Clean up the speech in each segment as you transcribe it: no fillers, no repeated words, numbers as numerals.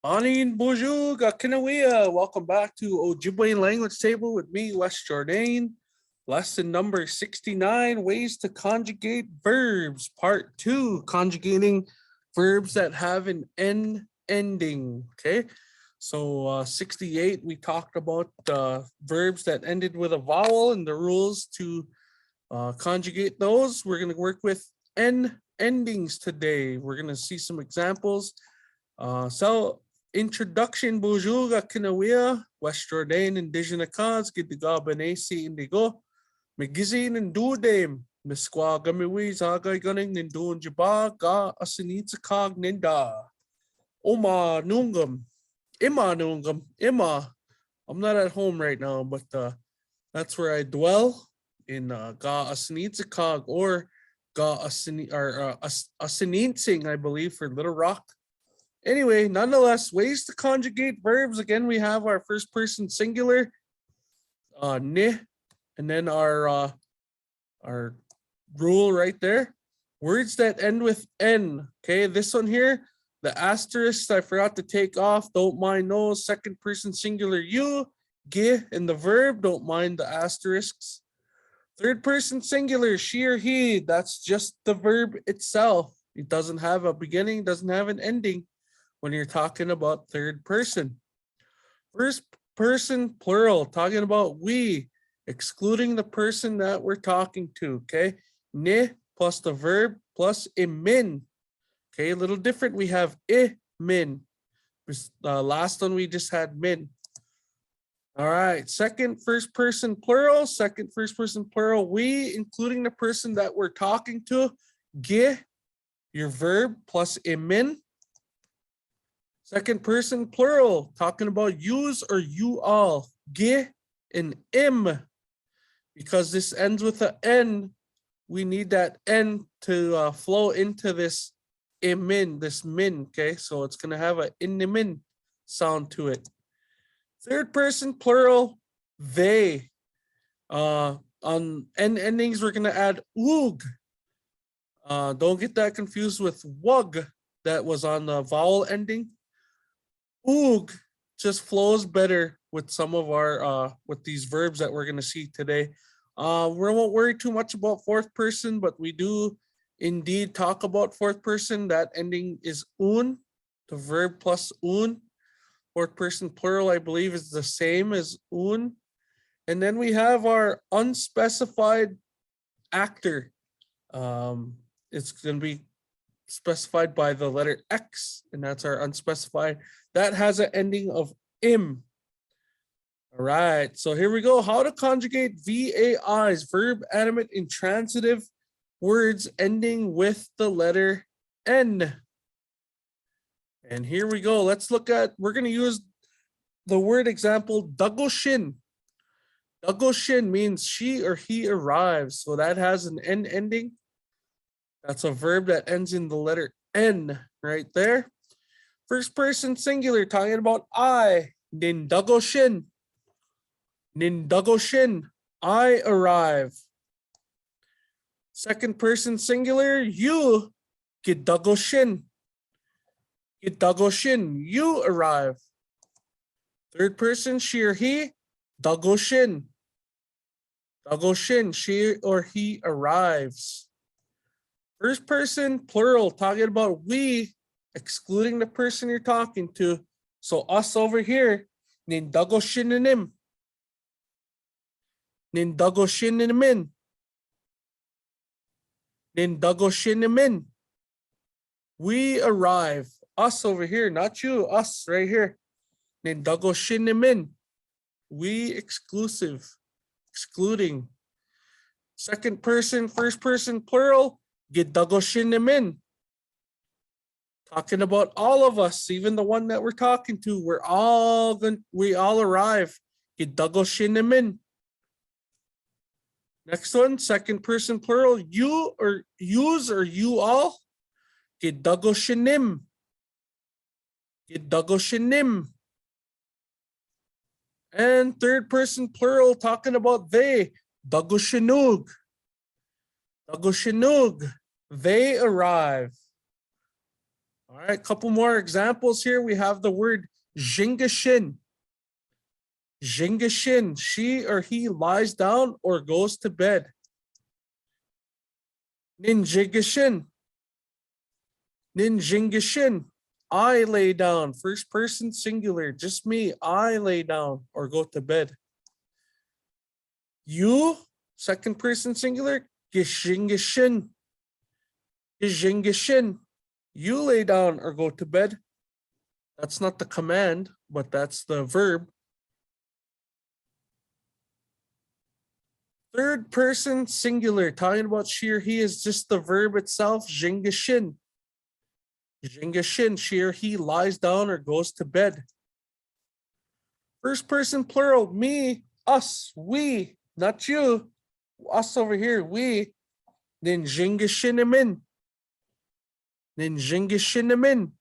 Anin bonjour, Kinawea. Welcome back to Ojibwe Language Table with me, Wes Jourdain. Lesson number 69, Ways to Conjugate Verbs, Part 2, Conjugating Verbs that have an N ending. Okay, so 68, we talked about verbs that ended with a vowel and the rules to conjugate those. We're going to work with N endings today. We're going to see some examples. So introduction, bonjour, kinawea, West Jordan, indigenous cause, gidiga banesi indigo, magizine and dudem, misqua gamiwi, zagay gunning, nindun jaba, ga asinitsa cog ninda, oma nungam, ima. I'm not at home right now, but that's where I dwell in ga asinitsa cog or ga asinitsing, I believe, for Little Rock. Anyway, nonetheless, ways to conjugate verbs. Again, we have our first person singular, ni, and then our rule right there. Words that end with N. Okay, this one here, the asterisk I forgot to take off. Don't mind those. Second person singular you, ge, and the verb. Don't mind the asterisks. Third person singular, she or he. That's just the verb itself. It doesn't have a beginning, doesn't have an ending when you're talking about third person. First person plural, talking about we, excluding the person that we're talking to, okay? Ne plus the verb plus imin. Okay, a little different. We have imin. Last one we just had min. All right, second first person plural, we, including the person that we're talking to, ge, your verb plus imin. Second person plural, talking about yous or you all, ge and im. Because this ends with an N, we need that N to flow into this imin, this min, okay? So it's gonna have an inimin sound to it. Third person plural, they. On N endings, we're gonna add oog. Don't get that confused with wug that was on the vowel ending. Oog just flows better with some of our with these verbs that we're going to see today. We won't worry too much about fourth person, but we do indeed talk about fourth person. That ending is un, the verb plus un. Fourth person plural, I believe, is the same as un. And then we have our unspecified actor. It's going to be specified by the letter X, and that's our unspecified. That has an ending of im. All right, so here we go. How to conjugate VAIs, verb, animate, intransitive words ending with the letter N. And here we go. Let's look at, we're going to use the word example, dagoshin. Dagoshin means she or he arrives. So that has an N ending. That's a verb that ends in the letter N right there. First person singular, talking about I. Nindagoshin. Nindagoshin. I arrive. Second person singular, you. Gidagoshin. Gidagoshin. You arrive. Third person, she or he. Dagoshin. Dagoshin. She or he arrives. First person plural, talking about we, excluding the person you're talking to. So us over here, nindagoshininim. Nindagoshinimin. Nindagoshinimin. We arrive. Us over here, not you, us right here. Nindagoshinimin. We exclusive, excluding. Second person, first person plural, Gidagoshin. Talking about all of us, even the one that we're talking to, we all arrive. Gidagoshin. Next one, second person plural, you or yous or you all. Gidagoshinim. Gidagoshinim. And third person plural, talking about they. Dagoshinug. Dagoshinug. They arrive. All right, couple more examples here. We have the word jingashin. Jingashin, she or he lies down or goes to bed. Ninjigashin. Ninjingashin. I lay down. First person singular. Just me. I lay down or go to bed. You, second person singular. Gishingashin. Gishingashin. You lay down or go to bed. That's not the command, but that's the verb. Third person singular, talking about she or he is just the verb itself, jingashin. Jingashin, she or he lies down or goes to bed. First person plural, me, us, we, not you. Us over here, we. Then jingashinamin. Ninjingashinamin.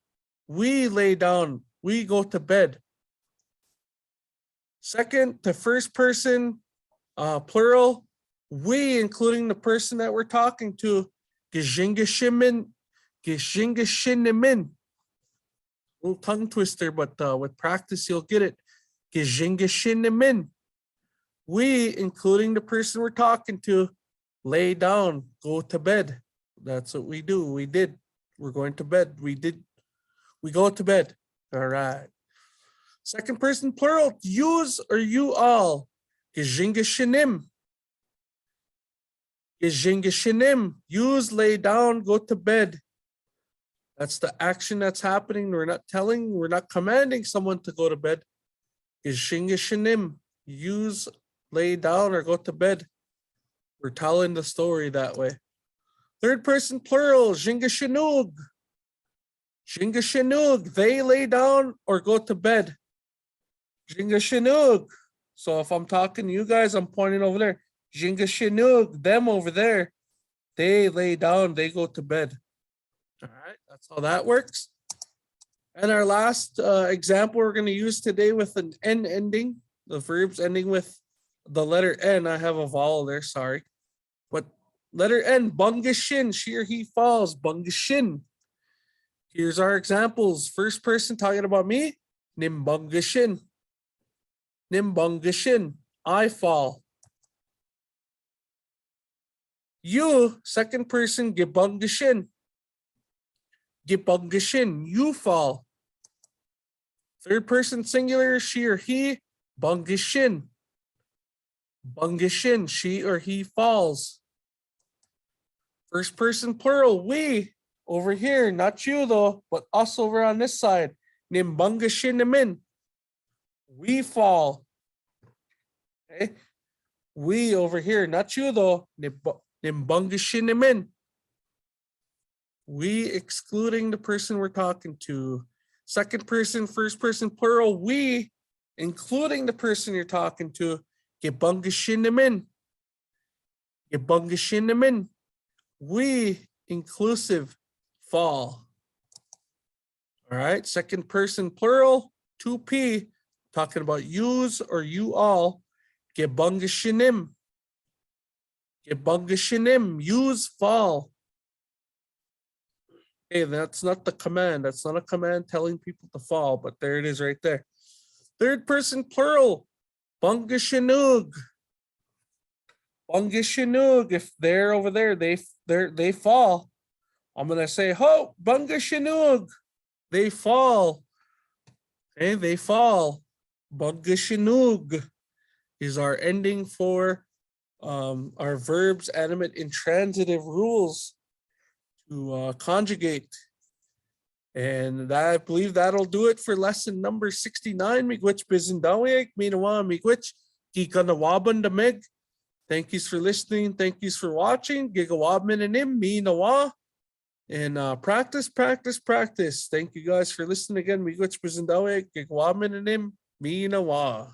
We lay down. We go to bed. Second, the first person plural. We, including the person that we're talking to. Gishingashimin. Gishingashinamin. Little tongue twister, but with practice you'll get it. Gishingashinamin. We, including the person we're talking to, lay down, go to bed. That's what we do. We did. We're going to bed. We did. We go to bed. All right. Second person plural, use or you all. Gijingashinim. Gijingashinim. Use, lay down, go to bed. That's the action that's happening. We're not commanding someone to go to bed. Gijingashinim. Use, lay down, or go to bed. We're telling the story that way. Third person plural, jingashinug. Jingashinug, they lay down or go to bed. Jingashinug. So if I'm talking to you guys, I'm pointing over there. Jingashinug, them over there. They lay down, they go to bed. All right, that's how that works. And our last example we're going to use today with an N ending. The verbs ending with the letter N. I have a vowel there, sorry. But letter N, bungashin, she or he falls, bungashin. Here's our examples. First person talking about me, nimbungashin. Nimbungashin, I fall. You, second person, gibungashin. Gibungashin, you fall. Third person singular, she or he, bungashin. Bungashin, she or he falls. First person plural, we, over here, not you though, but us over on this side. Nimbungashinamin. We fall. Okay. We over here, not you though. Nimbungashinamin. We excluding the person we're talking to. Second person, first person plural, we, including the person you're talking to. Gibungashinamin. Gibungashinamin. We, inclusive, fall. All right, second person plural, 2P, talking about yous or you all. Gibungashinim. Gibungashinim, yous fall. Okay, that's not the command. That's not a command telling people to fall, but there it is right there. Third person plural, bungashinug. Bungashinug, if they're over there, they fall. I'm gonna say, ho, bungashinug. They fall. Okay, they fall. Bungashinug is our ending for our verbs, animate, intransitive rules to conjugate. And I believe that'll do it for lesson number 69. Miigwech bizindawig, minawa miigwech, gikanawaban damig. Thank you for listening. Thank you for watching. Gigawab minanim, minawa. And practice, practice, practice. Thank you guys for listening again. Miigwech bizindawig, gigawab minanim, minawa.